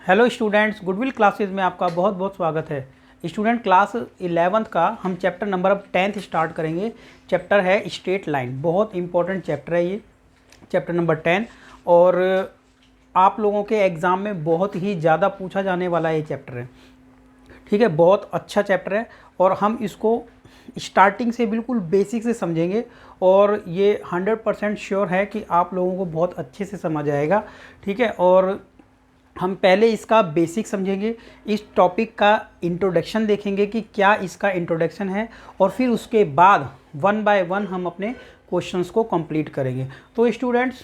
Hello students, goodwill classes में आपका बहुत बहुत स्वागत है। स्टूडेंट, क्लास 11th का हम चैप्टर नंबर अब 10th स्टार्ट करेंगे। चैप्टर है स्ट्रेट लाइन। बहुत इंपॉर्टेंट चैप्टर है ये, चैप्टर नंबर 10। और आप लोगों के एग्ज़ाम में बहुत ही ज़्यादा पूछा जाने वाला ये चैप्टर है। ठीक है, बहुत अच्छा चैप्टर है और हम इसको स्टार्टिंग से बिल्कुल बेसिक से समझेंगे और ये 100% श्योर है कि आप लोगों को बहुत अच्छे से समझ आएगा। ठीक है, और हम पहले इसका बेसिक समझेंगे, इस टॉपिक का इंट्रोडक्शन देखेंगे कि क्या इसका इंट्रोडक्शन है, और फिर उसके बाद वन बाय वन हम अपने क्वेश्चंस को कंप्लीट करेंगे। तो स्टूडेंट्स,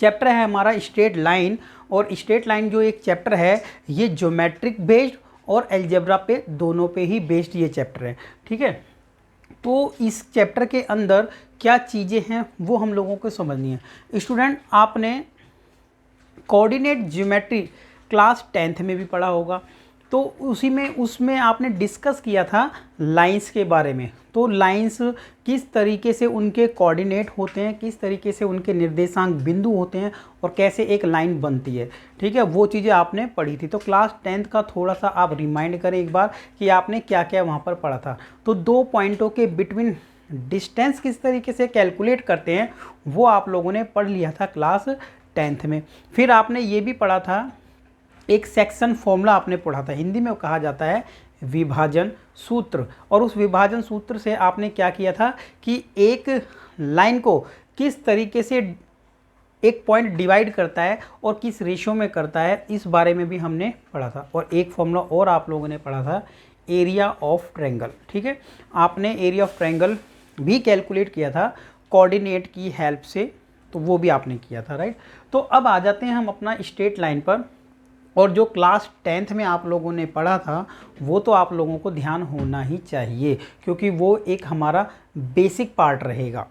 चैप्टर है हमारा स्ट्रेट लाइन, और स्ट्रेट लाइन जो एक चैप्टर है ये ज्योमेट्रिक बेस्ड और अलजेब्रा पे दोनों पे ही बेस्ड ये चैप्टर है। ठीक है, तो इस चैप्टर के अंदर क्या चीज़ें हैं वो हम लोगों को समझनी है। स्टूडेंट, आपने कोऑर्डिनेट ज्योमेट्री क्लास 10th में भी पढ़ा होगा, तो उसमें आपने डिस्कस किया था लाइंस के बारे में। तो लाइंस किस तरीके से उनके कोऑर्डिनेट होते हैं, किस तरीके से उनके निर्देशांक बिंदु होते हैं और कैसे एक लाइन बनती है। ठीक है, वो चीज़ें आपने पढ़ी थी। तो क्लास 10th का थोड़ा सा आप रिमाइंड करें एक बार कि आपने क्या क्या वहाँ पर पढ़ा था। तो दो पॉइंटों के बिटवीन डिस्टेंस किस तरीके से कैलकुलेट करते हैं वो आप लोगों ने पढ़ लिया था क्लास 10th में। फिर आपने ये भी पढ़ा था, एक सेक्शन फॉर्मूला आपने पढ़ा था, हिंदी में कहा जाता है विभाजन सूत्र। और उस विभाजन सूत्र से आपने क्या किया था कि एक लाइन को किस तरीके से एक पॉइंट डिवाइड करता है और किस रेशियो में करता है, इस बारे में भी हमने पढ़ा था। और एक फॉर्मूला और आप लोगों ने पढ़ा था, एरिया ऑफ ट्रायंगल। ठीक है, आपने एरिया ऑफ ट्रायंगल भी कैलकुलेट किया था कोऑर्डिनेट की हेल्प से, तो वो भी आपने किया था, राइट। तो अब आ जाते हैं हम अपना स्ट्रेट लाइन पर, और जो क्लास 10th में आप लोगों ने पढ़ा था वो तो आप लोगों को ध्यान होना ही चाहिए, क्योंकि वो एक हमारा बेसिक पार्ट रहेगा।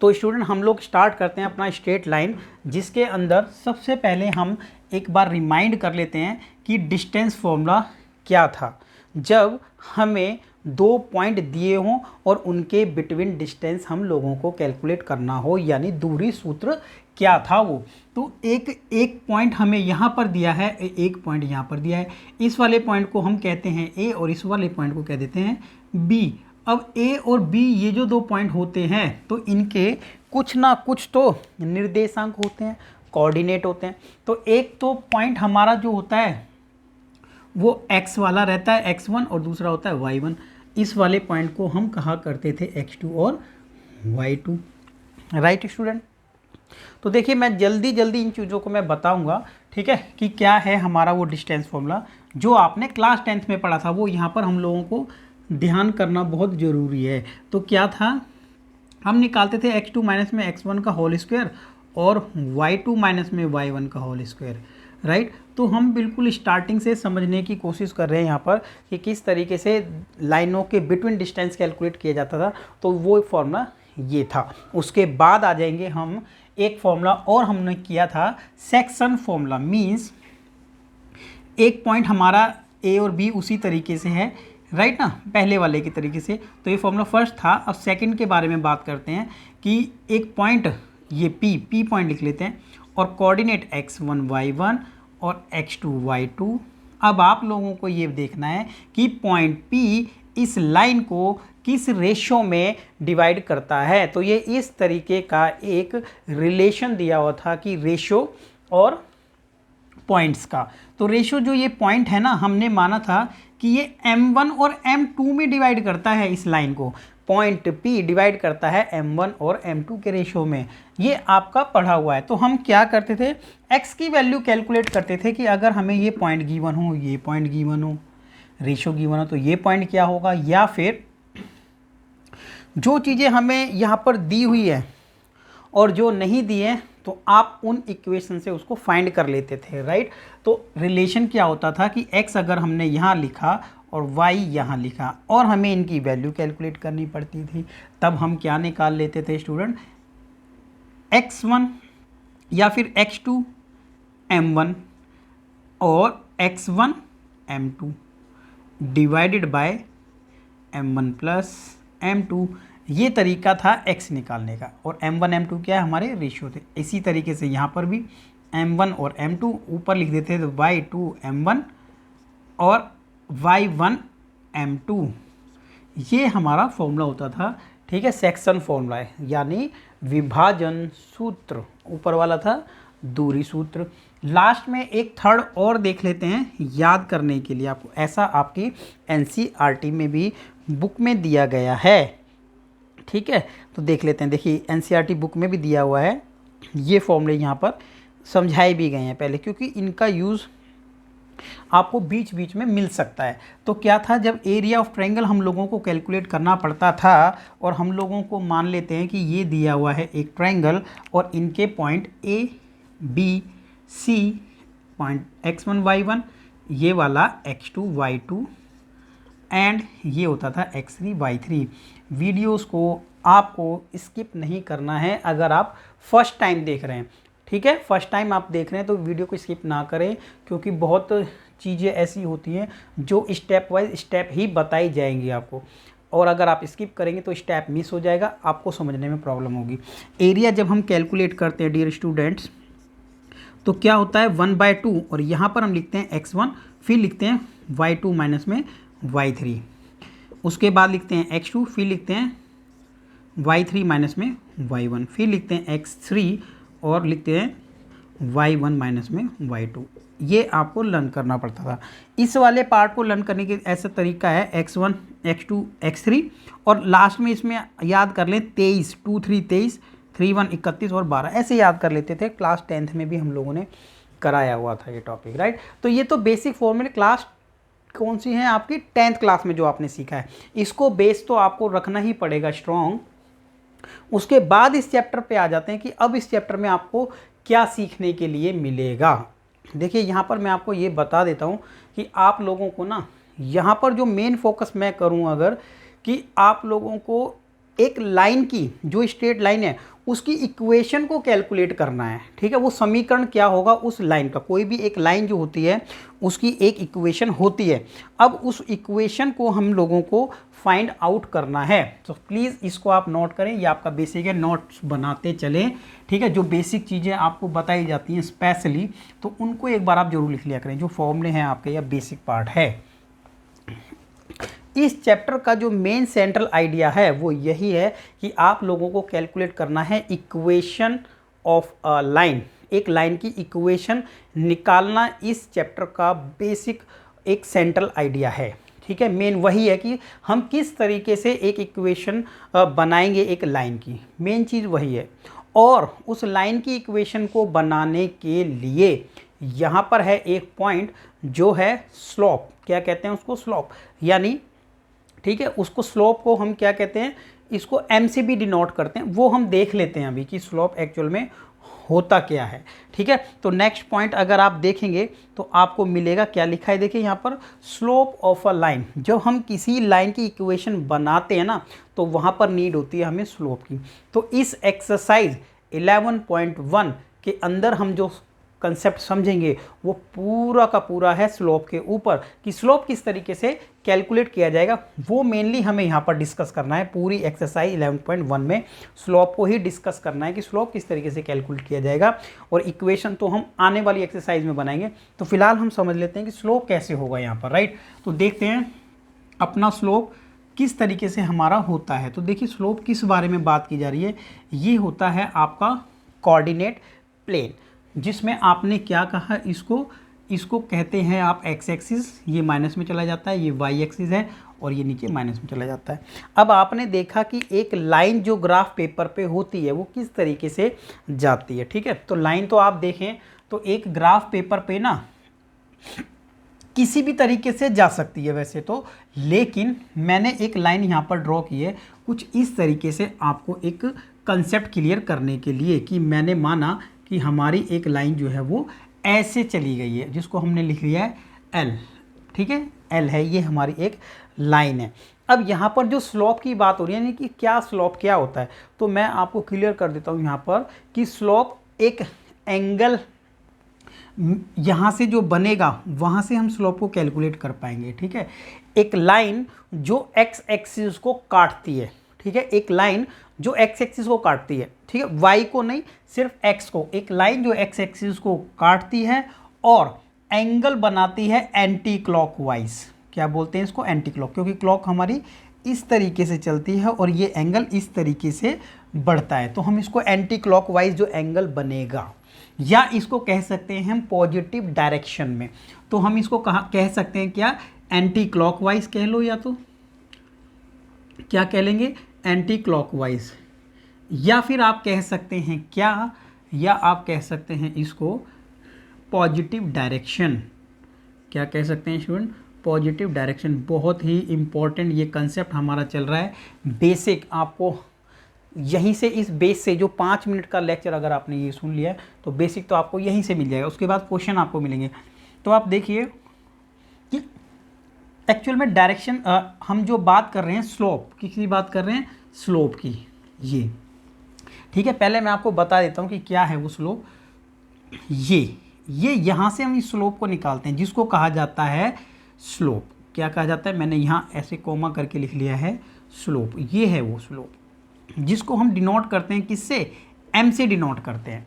तो स्टूडेंट, हम लोग स्टार्ट करते हैं अपना स्ट्रेट लाइन, जिसके अंदर सबसे पहले हम एक बार रिमाइंड कर लेते हैं कि डिस्टेंस फॉर्मूला क्या था जब हमें दो पॉइंट दिए हों और उनके बिटवीन डिस्टेंस हम लोगों को कैलकुलेट करना हो, यानी दूरी सूत्र क्या था वो। तो एक पॉइंट हमें यहाँ पर दिया है, एक पॉइंट यहाँ पर दिया है, इस वाले पॉइंट को हम कहते हैं ए और इस वाले पॉइंट को कह देते हैं बी। अब ए और बी ये जो दो पॉइंट होते हैं तो इनके कुछ ना कुछ तो निर्देशांक होते हैं, कोऑर्डिनेट होते हैं। तो एक तो पॉइंट हमारा जो होता है वो x वाला रहता है, x1, और दूसरा होता है y1। इस वाले पॉइंट को हम कहा करते थे x2 और y2, राइट स्टूडेंट। तो देखिए, मैं जल्दी जल्दी इन चीज़ों को मैं बताऊंगा, ठीक है, कि क्या है हमारा वो डिस्टेंस फॉर्मूला जो आपने क्लास 10th में पढ़ा था। वो यहाँ पर हम लोगों को ध्यान करना बहुत ज़रूरी है। तो क्या था, हम निकालते थे x2 माइनस में x1 का होल स्क्वायर और y2 माइनस में y1 का होल स्क्वायर, राइट। तो हम बिल्कुल स्टार्टिंग से समझने की कोशिश कर रहे हैं यहाँ पर कि किस तरीके से लाइनों के बिटवीन डिस्टेंस कैलकुलेट किया जाता था। तो वो फॉर्मूला ये था। उसके बाद आ जाएंगे हम, एक फॉर्मूला और हमने किया था सेक्शन फॉर्मूला, मीन्स एक पॉइंट हमारा ए और बी उसी तरीके से है, राइट ना, पहले वाले के तरीके से। तो ये फॉर्मूला फर्स्ट था। अब सेकंड के बारे में बात करते हैं कि एक पॉइंट, ये पी पॉइंट लिख लेते हैं, और कोऑर्डिनेट x1 y1 और x2 y2। अब आप लोगों को ये देखना है कि पॉइंट P इस लाइन को किस रेशियो में डिवाइड करता है। तो ये इस तरीके का एक रिलेशन दिया हुआ था कि रेशियो और पॉइंट्स का। तो रेशियो जो ये पॉइंट है ना, हमने माना था कि ये m1 और m2 में डिवाइड करता है इस लाइन को। पॉइंट P डिवाइड करता है m1 और m2 के रेशियो में, ये आपका पढ़ा हुआ है। तो हम क्या करते थे, x की वैल्यू कैलकुलेट करते थे कि अगर हमें ये पॉइंट गिवन हो, ये पॉइंट गिवन हो, रेशियो गिवन हो, तो ये पॉइंट क्या होगा, या फिर जो चीज़ें हमें यहाँ पर दी हुई है और जो नहीं दी है तो आप उन इक्वेशन से उसको फाइंड कर लेते थे, राइट। तो रिलेशन क्या होता था कि x अगर हमने यहाँ लिखा और y यहाँ लिखा और हमें इनकी वैल्यू कैलकुलेट करनी पड़ती थी, तब हम क्या निकाल लेते थे स्टूडेंट, x1 या फिर x2 m1 और x1 m2 divided by m1 plus m2। ये तरीका था x निकालने का, और m1 m2 क्या है, हमारे रेशियो थे। इसी तरीके से यहाँ पर भी m1 और m2, ऊपर लिख देते हैं तो y2 m1 और y1 m2। ये हमारा फॉर्मूला होता था, ठीक है, सेक्शन फॉर्मूला है, यानी विभाजन सूत्र। ऊपर वाला था दूरी सूत्र। लास्ट में एक थर्ड और देख लेते हैं याद करने के लिए आपको, ऐसा आपकी एनसीईआरटी में भी बुक में दिया गया है, ठीक है। तो देख लेते हैं, देखिए एनसीईआरटी बुक में भी दिया हुआ है, ये फॉर्मूले यहाँ पर समझाए भी गए हैं पहले, क्योंकि इनका यूज़ आपको बीच बीच में मिल सकता है। तो क्या था, जब एरिया ऑफ ट्रायंगल हम लोगों को कैलकुलेट करना पड़ता था, और हम लोगों को मान लेते हैं कि ये दिया हुआ है एक ट्रायंगल और इनके point A B C, point x1 y1, ये वाला x2 y2 एंड ये होता था x3 y3। वीडियोस को आपको स्किप नहीं करना है अगर आप फर्स्ट टाइम देख रहे हैं, ठीक है। फर्स्ट टाइम आप देख रहे हैं तो वीडियो को स्किप ना करें, क्योंकि बहुत चीज़ें ऐसी होती हैं जो स्टेप वाइज स्टेप ही बताई जाएंगी आपको, और अगर आप स्किप करेंगे तो स्टेप मिस हो जाएगा, आपको समझने में प्रॉब्लम होगी। एरिया जब हम कैलकुलेट करते हैं डियर स्टूडेंट्स, तो क्या होता है 1/2, और यहाँ पर हम लिखते हैं x1, फिर लिखते हैं y2 माइनस में y3, उसके बाद लिखते हैं x2, फिर लिखते हैं y3 माइनस में y1, फिर लिखते हैं x3 और लिखते हैं y1 माइनस में y2। ये आपको लर्न करना पड़ता था। इस वाले पार्ट को लर्न करने के ऐसा तरीका है x1 x2 x3, और लास्ट में इसमें याद कर लें 23, 2 3 23, 3 1 31 और 12, ऐसे याद कर लेते थे। क्लास 10th में भी हम लोगों ने कराया हुआ था ये टॉपिक, राइट। तो ये तो बेसिक फॉर्मूले क्लास कौन सी है आपकी 10th क्लास में जो आपने सीखा है, इसको बेस तो आपको रखना ही पड़ेगा स्ट्रॉन्ग। उसके बाद इस चैप्टर पे आ जाते हैं कि अब इस चैप्टर में आपको क्या सीखने के लिए मिलेगा। देखिए यहाँ पर मैं आपको ये बता देता हूँ कि आप लोगों को ना, यहाँ पर जो मेन फोकस मैं करूँ अगर, कि आप लोगों को एक लाइन की, जो स्ट्रेट लाइन है उसकी इक्वेशन को कैलकुलेट करना है, ठीक है। वो समीकरण क्या होगा उस लाइन का, कोई भी एक लाइन जो होती है उसकी एक इक्वेशन होती है। अब उस इक्वेशन को हम लोगों को फाइंड आउट करना है। तो प्लीज़ इसको आप नोट करें, ये आपका बेसिक है, नोट्स बनाते चलें, ठीक है। जो बेसिक चीज़ें आपको बताई जाती हैं स्पेशली, तो उनको एक बार आप जरूर लिख लिया करें, जो फॉर्मूले हैं आपके या बेसिक पार्ट है। इस चैप्टर का जो मेन सेंट्रल आइडिया है वो यही है कि आप लोगों को कैलकुलेट करना है इक्वेशन ऑफ अ लाइन, एक लाइन की इक्वेशन निकालना इस चैप्टर का बेसिक एक सेंट्रल आइडिया है, ठीक है। मेन वही है कि हम किस तरीके से एक इक्वेशन बनाएंगे एक लाइन की, मेन चीज़ वही है। और उस लाइन की इक्वेशन को बनाने के लिए यहाँ पर है एक पॉइंट जो है स्लोप, क्या कहते हैं उसको, स्लोप, यानी ठीक है, उसको स्लोप को हम क्या कहते हैं, इसको m से भी डिनोट करते हैं, वो हम देख लेते हैं अभी कि स्लोप एक्चुअल में होता क्या है, ठीक है। तो नेक्स्ट पॉइंट अगर आप देखेंगे तो आपको मिलेगा, क्या लिखा है देखिए यहाँ पर, स्लोप ऑफ अ लाइन। जब हम किसी लाइन की इक्वेशन बनाते हैं ना, तो वहाँ पर नीड होती है हमें स्लोप की। तो इस एक्सरसाइज 11.1 के अंदर हम जो कंसेप्ट समझेंगे वो पूरा का पूरा है स्लोप के ऊपर, कि स्लोप किस तरीके से कैलकुलेट किया जाएगा, वो मेनली हमें यहाँ पर डिस्कस करना है। पूरी एक्सरसाइज 11.1 में स्लोप को ही डिस्कस करना है कि स्लोप किस तरीके से कैलकुलेट किया जाएगा, और इक्वेशन तो हम आने वाली एक्सरसाइज में बनाएंगे। तो फिलहाल हम समझ लेते हैं कि स्लोप कैसे होगा यहाँ पर, राइट। तो देखते हैं अपना स्लोप किस तरीके से हमारा होता है। तो देखिए स्लोप किस बारे में बात की जा रही है, ये होता है आपका कोऑर्डिनेट प्लेन, जिसमें आपने क्या कहा, इसको कहते हैं आप एक्स एक्सिस, ये माइनस में चला जाता है, ये वाई एक्सिस है, और ये नीचे माइनस में चला जाता है। अब आपने देखा कि एक लाइन जो ग्राफ पेपर पे होती है वो किस तरीके से जाती है, ठीक है। तो लाइन तो आप देखें तो एक ग्राफ पेपर पे ना किसी भी तरीके से जा सकती है वैसे तो, लेकिन मैंने एक लाइन यहाँ पर ड्रॉ की है कुछ इस तरीके से, आपको एक कंसेप्ट क्लियर करने के लिए, कि मैंने माना कि हमारी एक लाइन जो है वो ऐसे चली गई है, जिसको हमने लिख लिया है एल, ठीक है, एल है, ये हमारी एक लाइन है। अब यहाँ पर जो स्लोप की बात हो रही है, यानी कि क्या स्लोप क्या होता है, तो मैं आपको क्लियर कर देता हूँ यहाँ पर कि स्लोप एक एंगल यहाँ से जो बनेगा वहाँ से हम स्लोप को कैलकुलेट कर पाएंगे, ठीक है। एक लाइन जो एक्स एक्सिस को काटती है, ठीक है, एक लाइन जो एक्स एक्सिस को काटती है, ठीक है, वाई को नहीं, सिर्फ एक्स को, एक लाइन जो एक्स एक्सिस को काटती है और एंगल बनाती है एंटी क्लॉकवाइज। क्या बोलते हैं इसको? एंटी क्लॉक, क्योंकि क्लॉक हमारी इस तरीके से चलती है और ये एंगल इस तरीके से बढ़ता है, तो हम इसको एंटी क्लॉकवाइज जो एंगल बनेगा, या इसको कह सकते हैं हम पॉजिटिव डायरेक्शन में, तो हम इसको कह सकते हैं क्या? एंटी क्लॉकवाइज कह लो, या तो क्या कह लेंगे? एंटी क्लॉकवाइज, या फिर आप कह सकते हैं क्या? या आप कह सकते हैं इसको पॉजिटिव डायरेक्शन। क्या कह सकते हैं स्टूडेंट? Positive direction. बहुत ही इंपॉर्टेंट ये कंसेप्ट हमारा चल रहा है, बेसिक। आपको यहीं से, इस बेस से, जो 5 मिनट का लेक्चर अगर आपने ये सुन लिया है तो बेसिक तो आपको यहीं से मिल जाएगा। उसके बाद क्वेश्चन आपको मिलेंगे। तो आप देखिए कि एक्चुअल में डायरेक्शन, हम जो बात कर रहे हैं स्लोप की, किसकी बात कर रहे हैं? स्लोप की। ये ठीक है, पहले मैं आपको बता देता हूँ कि क्या है वो स्लोप। ये यहाँ से हम इस स्लोप को निकालते हैं, जिसको कहा जाता है स्लोप। क्या कहा जाता है? मैंने यहाँ ऐसे कोमा करके लिख लिया है, स्लोप। ये है वो स्लोप जिसको हम डिनोट करते हैं किससे? एम से डिनोट करते हैं,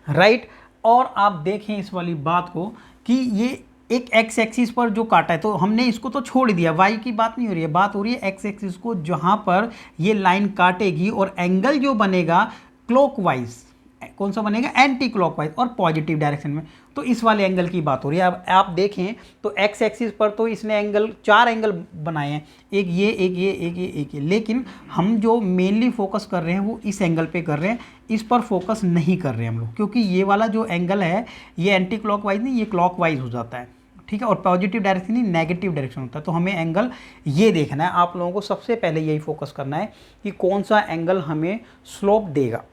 राइट। और आप देखें इस वाली बात को कि ये एक एक्स एक्सिस पर जो काटा है, तो हमने इसको तो छोड़ दिया, वाई की बात नहीं हो रही है, बात हो रही है एक्स एक्सिस को, जहाँ पर ये लाइन काटेगी और एंगल जो बनेगा क्लॉकवाइज। कौन सा बनेगा? एंटी क्लॉकवाइज और पॉजिटिव डायरेक्शन में। तो इस वाले एंगल की बात हो रही है। अब आप देखें तो एक्स एक्सिस पर तो इसने एंगल, 4 एंगल बनाए हैं, एक ये, एक ये, एक ये, एक ये, लेकिन हम जो मेनली फोकस कर रहे हैं वो इस एंगल पे कर रहे हैं, इस पर फोकस नहीं कर रहे हैं हम लोग, क्योंकि ये वाला जो एंगल है ये एंटी क्लॉकवाइज नहीं, ये क्लॉकवाइज हो जाता है, ठीक है। और पॉजिटिव डायरेक्शन नहीं, नेगेटिव डायरेक्शन होता है। तो हमें एंगल ये देखना है, आप लोगों को सबसे पहले यही फोकस करना है कि कौन सा एंगल हमें स्लोप देगा,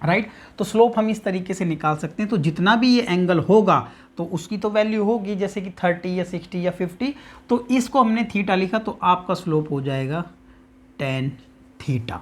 राइट। तो स्लोप हम इस तरीके से निकाल सकते हैं। तो जितना भी ये एंगल होगा तो उसकी तो वैल्यू होगी, जैसे कि 30 या 60 या 50, तो इसको हमने थीटा लिखा, तो आपका स्लोप हो जाएगा tan थीटा।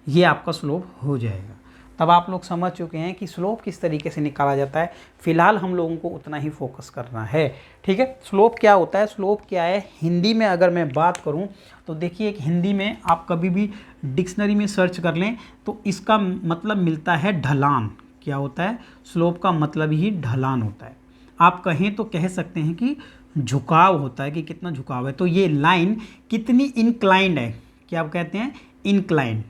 ये आपका स्लोप हो जाएगा। तब आप लोग समझ चुके हैं कि स्लोप किस तरीके से निकाला जाता है। फिलहाल हम लोगों को उतना ही फोकस करना है, ठीक है। स्लोप क्या होता है? स्लोप क्या है हिंदी में अगर मैं बात करूं तो देखिए, हिंदी में आप कभी भी डिक्शनरी में सर्च कर लें तो इसका मतलब मिलता है ढलान। क्या होता है? स्लोप का मतलब ही ढलान होता है। आप कहें तो कह सकते हैं कि झुकाव होता है, कि कितना झुकाव है। तो ये लाइन कितनी इंक्लाइंड है, क्या आप कहते हैं? इंक्लाइंड,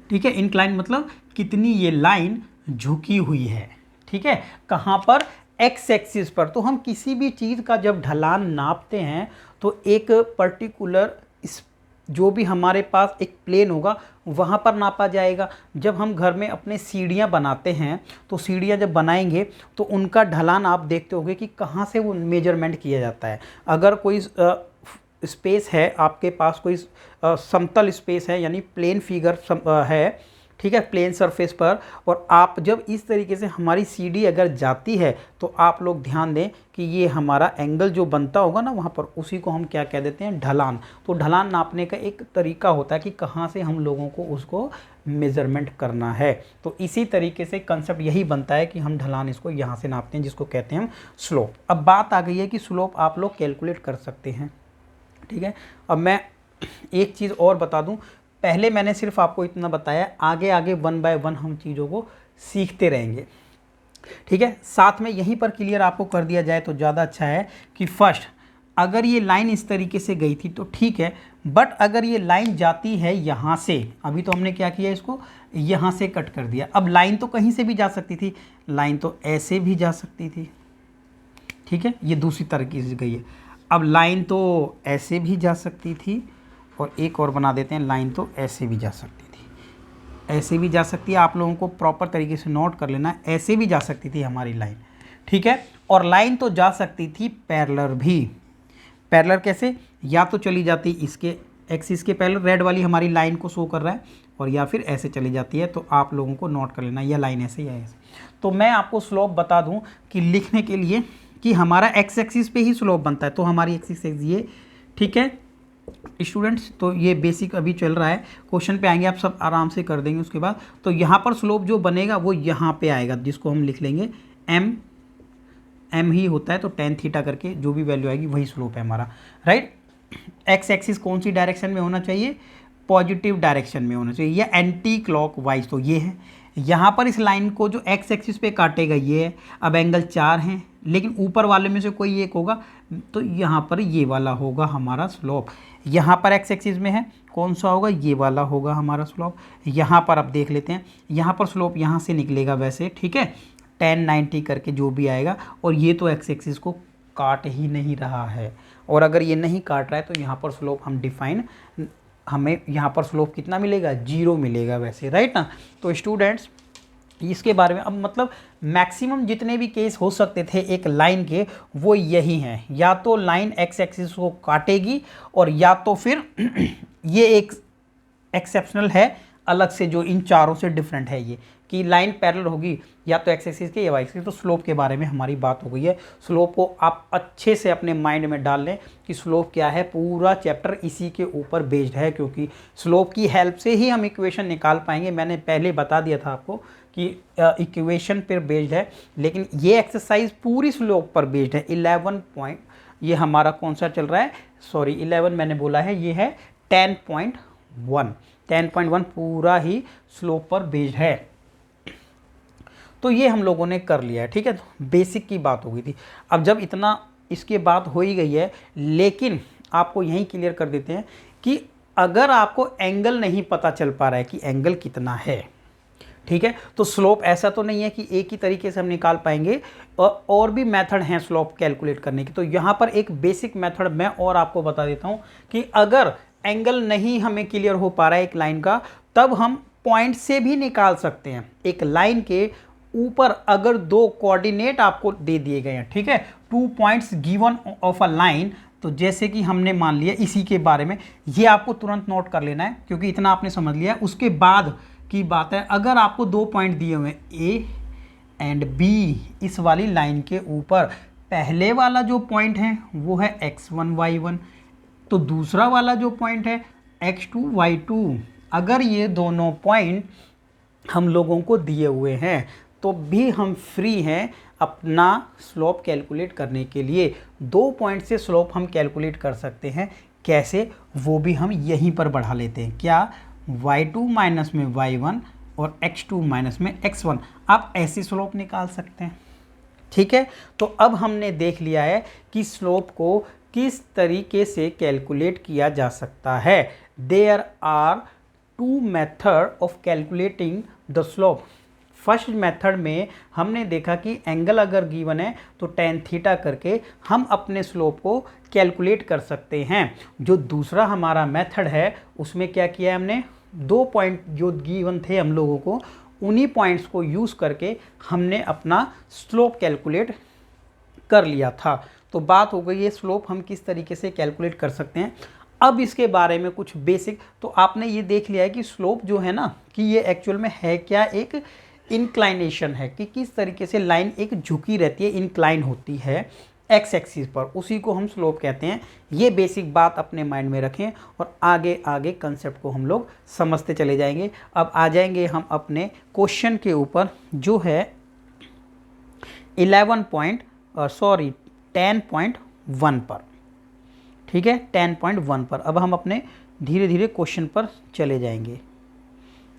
ठीक है। इंक्लाइन मतलब कितनी ये लाइन झुकी हुई है, ठीक है। कहाँ पर? एक्स एक्सिस पर। तो हम किसी भी चीज़ का जब ढलान नापते हैं तो एक पर्टिकुलर जो भी हमारे पास एक प्लेन होगा वहाँ पर नापा जाएगा। जब हम घर में अपने सीढ़ियाँ बनाते हैं तो सीढ़ियाँ जब बनाएंगे तो उनका ढलान आप देखते होंगे कि कहाँ से वो मेजरमेंट किया जाता है। अगर कोई स्पेस है आपके पास, कोई समतल स्पेस है, यानी प्लेन फिगर है, ठीक है, प्लेन सरफेस पर, और आप जब इस तरीके से हमारी सीढ़ी अगर जाती है तो आप लोग ध्यान दें कि ये हमारा एंगल जो बनता होगा ना वहाँ पर, उसी को हम क्या कह देते हैं? ढलान। तो ढलान नापने का एक तरीका होता है कि कहाँ से हम लोगों को उसको मेज़रमेंट करना है। तो इसी तरीके से कंसेप्ट यही बनता है कि हम ढलान इसको यहाँ से नापते हैं, जिसको कहते हैं हम स्लोप। अब बात आ गई है कि स्लोप आप लोग कैलकुलेट कर सकते हैं, ठीक है। अब मैं एक चीज़ और बता दूं, पहले मैंने सिर्फ आपको इतना बताया, आगे आगे 1 बाय 1 हम चीज़ों को सीखते रहेंगे, ठीक है। साथ में यहीं पर क्लियर आपको कर दिया जाए तो ज़्यादा अच्छा है कि फर्स्ट, अगर ये लाइन इस तरीके से गई थी तो ठीक है, बट अगर ये लाइन जाती है यहाँ से, अभी तो हमने क्या किया, इसको यहाँ से कट कर दिया। अब लाइन तो कहीं से भी जा सकती थी, लाइन तो ऐसे भी जा सकती थी, ठीक है, ये दूसरी तरीके से गई है। अब लाइन तो ऐसे भी जा सकती थी, और एक और बना देते हैं, लाइन तो ऐसे भी जा सकती थी, ऐसे भी जा सकती है। आप लोगों को प्रॉपर तरीके से नोट कर लेना, ऐसे भी जा सकती थी हमारी लाइन, ठीक है। और लाइन तो जा सकती थी पैरेलल भी। पैरेलल कैसे? या तो चली जाती इसके एक्सिस के पैरेलल, रेड वाली हमारी लाइन को शो कर रहा है, और या फिर ऐसे चली जाती है। तो आप लोगों को नोट कर लेना, यह लाइन ऐसे या ऐसे। तो मैं आपको स्लोप बता दूँ कि लिखने के लिए कि हमारा एक्स एक्सिस पे ही स्लोप बनता है, तो हमारी एक्सिस ये, ठीक है स्टूडेंट्स। तो ये बेसिक अभी चल रहा है, क्वेश्चन पे आएंगे आप सब आराम से कर देंगे उसके बाद। तो यहाँ पर स्लोप जो बनेगा वो यहाँ पे आएगा, जिसको हम लिख लेंगे एम ही होता है। तो tan थीटा करके जो भी वैल्यू आएगी वही स्लोप है हमारा, राइट। एक्स एक्सिस कौन सी डायरेक्शन में होना चाहिए, पॉजिटिव डायरेक्शन में होना चाहिए, या एंटी क्लॉकवाइज। तो ये है, यहाँ पर इस लाइन को जो एक्स एक्सिस पे काटेगा ये है। अब एंगल 4 हैं, लेकिन ऊपर वाले में से कोई एक होगा, तो यहाँ पर ये वाला होगा हमारा स्लोप। यहाँ पर एक्स एक्सिस में है, कौन सा होगा, ये वाला होगा हमारा स्लोप। यहाँ पर अब देख लेते हैं, यहाँ पर स्लोप यहाँ से निकलेगा वैसे, ठीक है, 1090 करके जो भी आएगा। और ये तो एक्स एक्सिस को काट ही नहीं रहा है, और अगर ये नहीं काट रहा है तो यहाँ पर स्लोप हम डिफाइन, हमें यहाँ पर स्लोप कितना मिलेगा, 0 मिलेगा वैसे, राइट ना। तो स्टूडेंट्स इसके बारे में अब मतलब मैक्सिमम जितने भी केस हो सकते थे एक लाइन के, वो यही हैं, या तो लाइन एक्स एक्सिस को काटेगी, और या तो फिर ये एक एक्सेप्शनल है अलग से जो इन चारों से डिफरेंट है, ये कि लाइन पैरेलल होगी या तो एक्स एक्सिस के या वाई एक्सिस। तो स्लोप के बारे में हमारी बात हो गई है। स्लोप को आप अच्छे से अपने माइंड में डाल लें कि स्लोप क्या है, पूरा चैप्टर इसी के ऊपर बेस्ड है, क्योंकि स्लोप की हेल्प से ही हम इक्वेशन निकाल पाएंगे। मैंने पहले बता दिया था आपको कि इक्वेशन पर बेस्ड है, लेकिन ये एक्सरसाइज पूरी स्लोप पर बेस्ड है। 11 पॉइंट ये हमारा कौन सा चल रहा है, सॉरी 11 मैंने बोला है, ये है 10.1 पूरा ही स्लोप पर बेस्ड है। तो ये हम लोगों ने कर लिया है, ठीक है। तो बेसिक की बात हो गई थी। अब जब इतना इसके बात हो ही गई है, लेकिन आपको यहीं क्लियर कर देते हैं कि अगर आपको एंगल नहीं पता चल पा रहा है कि एंगल कितना है, ठीक है, तो स्लोप ऐसा तो नहीं है कि एक ही तरीके से हम निकाल पाएंगे, और भी मेथड हैं स्लोप कैलकुलेट करने की। तो यहाँ पर एक बेसिक मेथड मैं और आपको बता देता हूँ कि अगर एंगल नहीं हमें क्लियर हो पा रहा है एक लाइन का, तब हम पॉइंट से भी निकाल सकते हैं। एक लाइन के ऊपर अगर 2 कोऑर्डिनेट आपको दे दिए गए हैं, ठीक है, 2 points given of a line, तो जैसे कि हमने मान लिया इसी के बारे में, ये आपको तुरंत नोट कर लेना है क्योंकि इतना आपने समझ लिया। उसके बाद की बात है, अगर आपको 2 पॉइंट दिए हुए हैं ए एंड बी, इस वाली लाइन के ऊपर पहले वाला जो पॉइंट है वो है x1 y1, तो दूसरा वाला जो पॉइंट है x2 y2। अगर ये दोनों पॉइंट हम लोगों को दिए हुए हैं तो भी हम फ्री हैं अपना स्लोप कैलकुलेट करने के लिए। 2 पॉइंट से स्लोप हम कैलकुलेट कर सकते हैं, कैसे, वो भी हम यहीं पर बढ़ा लेते हैं। क्या, y2 माइनस में y1 और x2 माइनस में x1, आप ऐसे स्लोप निकाल सकते हैं, ठीक है। तो अब हमने देख लिया है कि स्लोप को किस तरीके से कैलकुलेट किया जा सकता है। There are 2 method of calculating the slope. First method में हमने देखा कि एंगल अगर गिवन है तो tan थीटा करके हम अपने स्लोप को कैलकुलेट कर सकते हैं। जो दूसरा हमारा मेथड है उसमें क्या किया है हमने, 2 पॉइंट जो गिवन थे हम लोगों को, उन्हीं पॉइंट्स को यूज़ करके हमने अपना स्लोप कैलकुलेट कर लिया था। तो बात हो गई है स्लोप हम किस तरीके से कैलकुलेट कर सकते हैं। अब इसके बारे में कुछ बेसिक, तो आपने ये देख लिया है कि स्लोप जो है ना, कि ये एक्चुअल में है क्या, एक इंक्लाइनेशन है, कि किस तरीके से लाइन एक झुकी रहती है, इंक्लाइन होती है एक्स एक्सिस पर, उसी को हम स्लोप कहते हैं। ये बेसिक बात अपने माइंड में रखें और आगे आगे कंसेप्ट को हम लोग समझते चले जाएंगे। अब आ जाएंगे हम अपने क्वेश्चन के ऊपर, जो है 10.1 पर, ठीक है, 10.1 पर। अब हम अपने धीरे धीरे क्वेश्चन पर चले जाएंगे,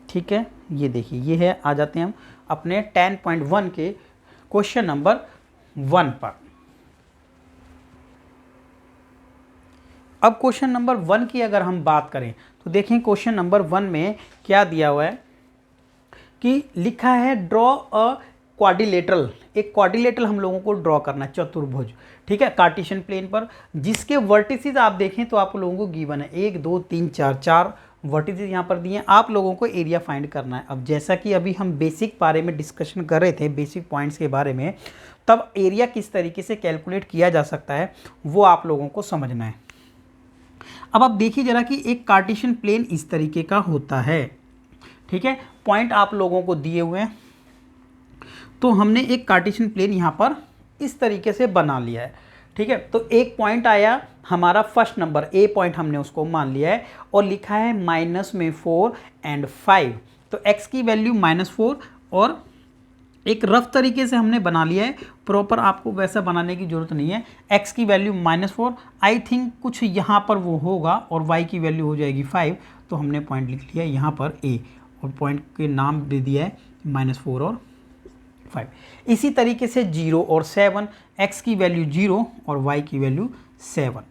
ठीक है। ये देखिए, ये है, आ जाते हैं हम अपने 10.1 के क्वेश्चन नंबर 1 पर। अब क्वेश्चन नंबर 1 की अगर हम बात करें तो देखें क्वेश्चन नंबर 1 में क्या दिया हुआ है कि लिखा है ड्रॉ अ क्वाड्रिलेटरल। एक क्वाड्रिलेटरल हम लोगों को ड्रॉ करना है, चतुर्भुज, ठीक है, कार्टेशियन प्लेन पर, जिसके वर्टिसेस आप देखें तो आप लोगों को गिवन है 1 2 3 4 वर्टिसेस यहाँ पर दिए हैं। आप लोगों को एरिया फाइंड करना है। अब जैसा कि अभी हम बेसिक बारे में डिस्कशन कर रहे थे, बेसिक पॉइंट्स के बारे में, तब एरिया किस तरीके से कैलकुलेट किया जा सकता है वो आप लोगों को समझना है। अब आप देखिए जरा कि एक कार्टेशियन प्लेन इस तरीके का होता है, ठीक है, पॉइंट आप लोगों को दिए हुए हैं। तो हमने एक कार्टेशियन प्लेन यहाँ पर इस तरीके से बना लिया है, ठीक है। तो एक पॉइंट आया हमारा फर्स्ट नंबर, ए पॉइंट हमने उसको मान लिया है और लिखा है माइनस में 4 और 5। तो x की वैल्यू -4 और एक रफ तरीके से हमने बना लिया है, प्रॉपर आपको वैसा बनाने की ज़रूरत नहीं है। x की वैल्यू -4, आई थिंक कुछ यहाँ पर वो होगा, और y की वैल्यू हो जाएगी 5, तो हमने पॉइंट लिख लिया यहाँ पर a, और पॉइंट के नाम दे दिया है -4 और 5। इसी तरीके से 0 और 7, x की वैल्यू 0 और y की वैल्यू 7,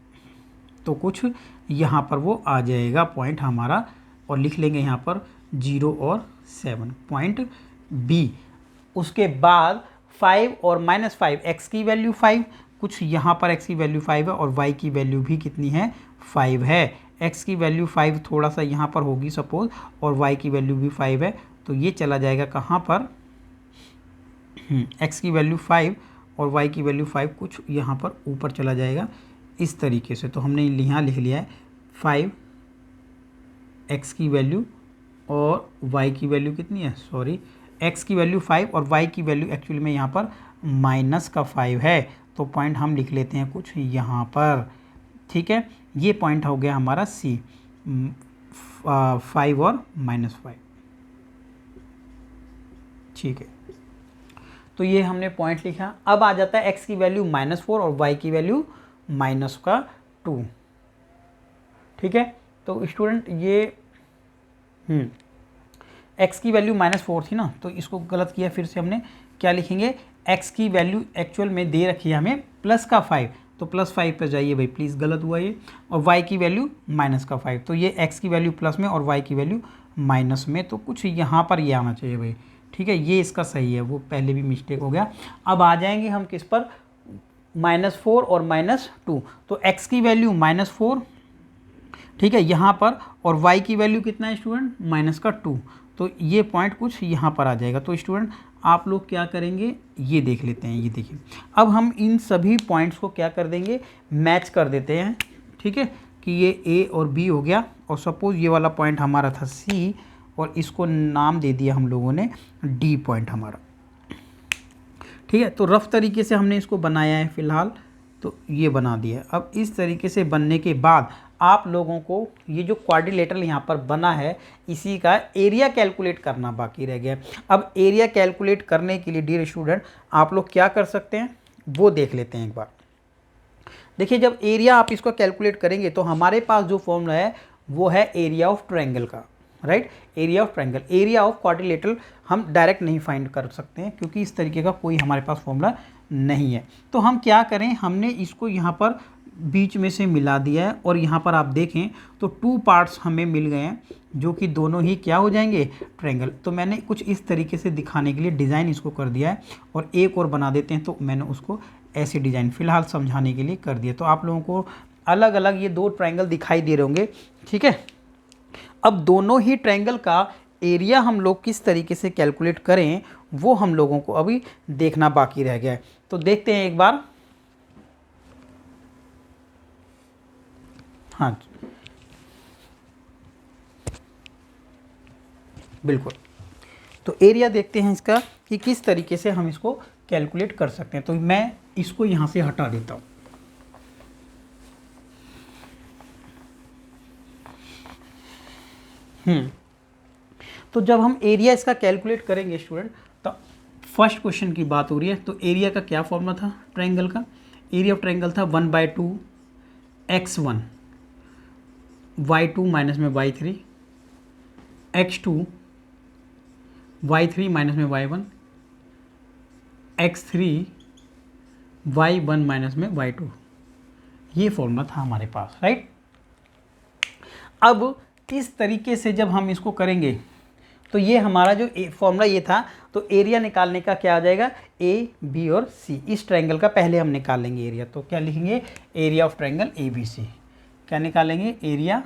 तो कुछ यहाँ पर वो आ जाएगा पॉइंट हमारा, और लिख लेंगे यहाँ पर 0 और 7 पॉइंट B। उसके बाद 5 और -5, x की वैल्यू 5, कुछ यहाँ पर x की वैल्यू 5 है, और y की वैल्यू भी कितनी है, 5 है। x की वैल्यू 5 थोड़ा सा यहाँ पर होगी सपोज, और y की वैल्यू भी 5 है, तो ये चला जाएगा कहाँ पर, x की वैल्यू 5 और y की वैल्यू 5 कुछ यहाँ पर ऊपर चला जाएगा इस तरीके से। तो हमने यहाँ लिख लिया है 5 x की वैल्यू और y की वैल्यू कितनी है, सॉरी, x की वैल्यू 5 और y की वैल्यू एक्चुअली में यहाँ पर -5 है, तो पॉइंट हम लिख लेते हैं कुछ यहाँ पर, ठीक है। ये पॉइंट हो गया हमारा C, 5 और -5, ठीक है। तो ये हमने पॉइंट लिखा। अब आ जाता है x की वैल्यू -4 और y की वैल्यू -2, ठीक है। तो स्टूडेंट ये x की वैल्यू -4 थी ना, तो इसको गलत किया, फिर से हमने क्या लिखेंगे, x की वैल्यू एक्चुअल में दे रखी है हमें +5, तो +5 पर जाइए भाई प्लीज़, गलत हुआ ये, और y की वैल्यू -5, तो ये x की वैल्यू प्लस में और y की वैल्यू माइनस में, तो कुछ यहाँ पर ये आना चाहिए भाई, ठीक है। ये इसका सही है, वो पहले भी मिस्टेक हो गया। अब आ जाएंगे हम किस पर, -4 और -2, तो x की वैल्यू -4, ठीक है यहाँ पर, और y की वैल्यू कितना है स्टूडेंट, -2, तो ये पॉइंट कुछ यहाँ पर आ जाएगा। तो स्टूडेंट आप लोग क्या करेंगे, ये देख लेते हैं, ये देखिए। अब हम इन सभी पॉइंट्स को क्या कर देंगे, मैच कर देते हैं, ठीक है, कि ये A और B हो गया, और सपोज ये वाला पॉइंट हमारा था C, और इसको नाम दे दिया हम लोगों ने D पॉइंट हमारा, ठीक है। तो रफ तरीके से हमने इसको बनाया है फ़िलहाल, तो ये बना दिया। अब इस तरीके से बनने के बाद आप लोगों को ये जो क्वाड्रिलेटरल यहाँ पर बना है, इसी का एरिया कैलकुलेट करना बाकी रह गया। अब एरिया कैलकुलेट करने के लिए डियर स्टूडेंट आप लोग क्या कर सकते हैं, वो देख लेते हैं एक बार। देखिए, जब एरिया आप इसको कैलकुलेट करेंगे तो हमारे पास जो फॉर्मूला है वो है एरिया ऑफ ट्रायंगल का, right, area of triangle. Area of quadrilateral हम डायरेक्ट नहीं फाइंड कर सकते हैं, क्योंकि इस तरीके का कोई हमारे पास फॉर्मूला नहीं है। तो हम क्या करें, हमने इसको यहाँ पर बीच में से मिला दिया है, और यहाँ पर आप देखें तो 2 पार्ट्स हमें मिल गए हैं, जो कि दोनों ही क्या हो जाएंगे, ट्रायंगल। तो मैंने कुछ इस तरीके से दिखाने के लिए डिज़ाइन इसको कर दिया है, और एक और बना देते हैं, तो मैंने उसको ऐसे डिज़ाइन फ़िलहाल समझाने के लिए कर दिया। तो आप लोगों को अलग अलग ये 2 ट्रायंगल दिखाई दे रहे होंगे, ठीक है। अब दोनों ही ट्रायंगल का एरिया हम लोग किस तरीके से कैलकुलेट करें, वो हम लोगों को अभी देखना बाकी रह गया है। तो देखते हैं एक बार। हाँ बिल्कुल, तो एरिया देखते हैं इसका कि किस तरीके से हम इसको कैलकुलेट कर सकते हैं। तो मैं इसको यहाँ से हटा देता हूँ। तो जब हम एरिया इसका कैलकुलेट करेंगे स्टूडेंट, तो फर्स्ट क्वेश्चन की बात हो रही है। तो एरिया का क्या फॉर्मूला था ट्रायंगल का, एरिया ऑफ ट्रायंगल था 1/2 x1 y2 माइनस में y3 x2 y3 माइनस में y1 x3 y1 माइनस में y2। ये फॉर्मूला था हमारे पास, राइट। अब इस तरीके से जब हम इसको करेंगे, तो ये हमारा जो फॉर्मूला ये था, तो एरिया निकालने का क्या आ जाएगा, ए बी और सी। इस ट्रायंगल का पहले हम निकाल लेंगे एरिया, तो क्या लिखेंगे, area of triangle A B C. क्या निकालेंगे, area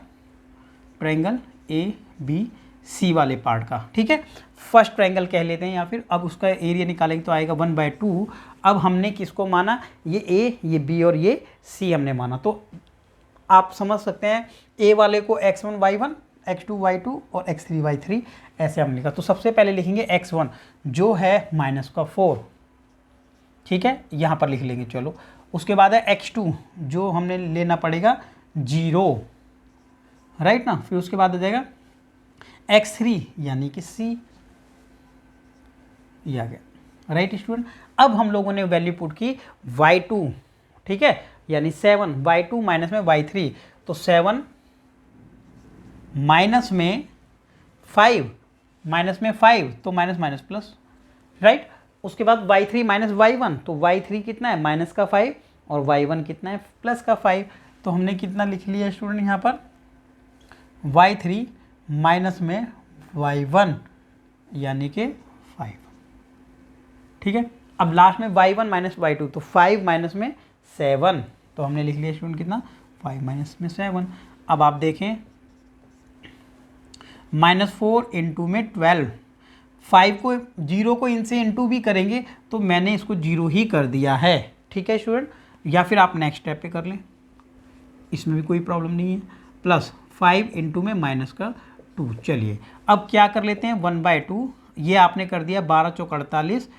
triangle A B C वाले पार्ट का, ठीक है। फर्स्ट ट्रायंगल कह लेते हैं, या फिर अब उसका एरिया निकालेंगे तो आएगा 1/2। अब हमने किसको माना, ये ए, ये बी और ये सी हमने माना। तो आप समझ सकते हैं, ए वाले को x1 y1 x2 y2 और x3 y3 ऐसे हम लिखा। तो सबसे पहले लिखेंगे x1 जो है -4, ठीक है, यहाँ पर लिख लेंगे, चलो। उसके बाद है x2 जो हमने लेना पड़ेगा 0, राइट ना। फिर उसके बाद आ जाएगा x3 यानी कि c, ये आ गया, राइट स्टूडेंट। अब हम लोगों ने वैल्यू पुट की y2, ठीक है, यानी 7, y2 माइनस में y3, तो 7 माइनस में 5, माइनस में 5 तो माइनस माइनस प्लस, राइट। उसके बाद y3 माइनस y1, तो y3 कितना है माइनस का 5 और y1 कितना है प्लस का 5, तो हमने कितना लिख लिया स्टूडेंट यहाँ पर y3 माइनस में y1 यानी कि 5, ठीक है। अब लास्ट में y1 माइनस y2, तो 5 माइनस में 7, तो हमने लिख लिया स्टूडेंट कितना 5 माइनस में 7। अब आप देखें -4 इंटू में 12, 5 को 0 को इनसे इंटू भी करेंगे तो मैंने इसको 0 ही कर दिया है, ठीक है स्टूडेंट। या फिर आप नेक्स्ट स्टेप पे कर लें, इसमें भी कोई प्रॉब्लम नहीं है। प्लस 5 इंटू में माइनस का 2। चलिए अब क्या कर लेते हैं 1/2, ये आपने कर दिया 12 चौक 48,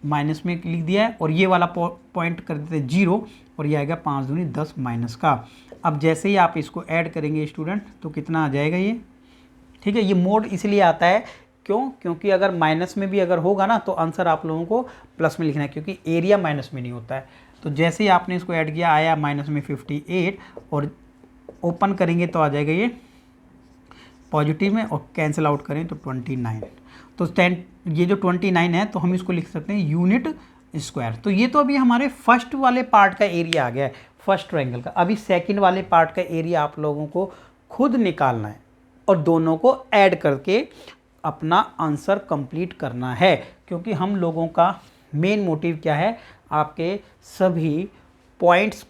माइनस में लिख दिया है, और ये वाला पॉइंट कर देते हैं 0, और ये आएगा 5 दूनी 10 माइनस का। अब जैसे ही आप इसको ऐड करेंगे स्टूडेंट तो कितना आ जाएगा ये, ठीक है। ये मोड इसलिए आता है क्योंकि अगर माइनस में भी अगर होगा ना तो आंसर आप लोगों को प्लस में लिखना है, क्योंकि एरिया माइनस में नहीं होता है। तो जैसे ही आपने इसको ऐड किया आया माइनस में 58, और ओपन करेंगे तो आ जाएगा ये पॉजिटिव में, और कैंसिल आउट करें तो 29। तो 10, ये जो 29 है तो हम इसको लिख सकते हैं यूनिट स्क्वायर। तो ये तो अभी हमारे फर्स्ट वाले पार्ट का एरिया आ गया है, फर्स्ट ट्रायंगल का। अभी सेकंड वाले पार्ट का एरिया आप लोगों को खुद निकालना है और दोनों को ऐड करके अपना आंसर कंप्लीट करना है, क्योंकि हम लोगों का मेन मोटिव क्या है, आपके सभी पॉइंट्स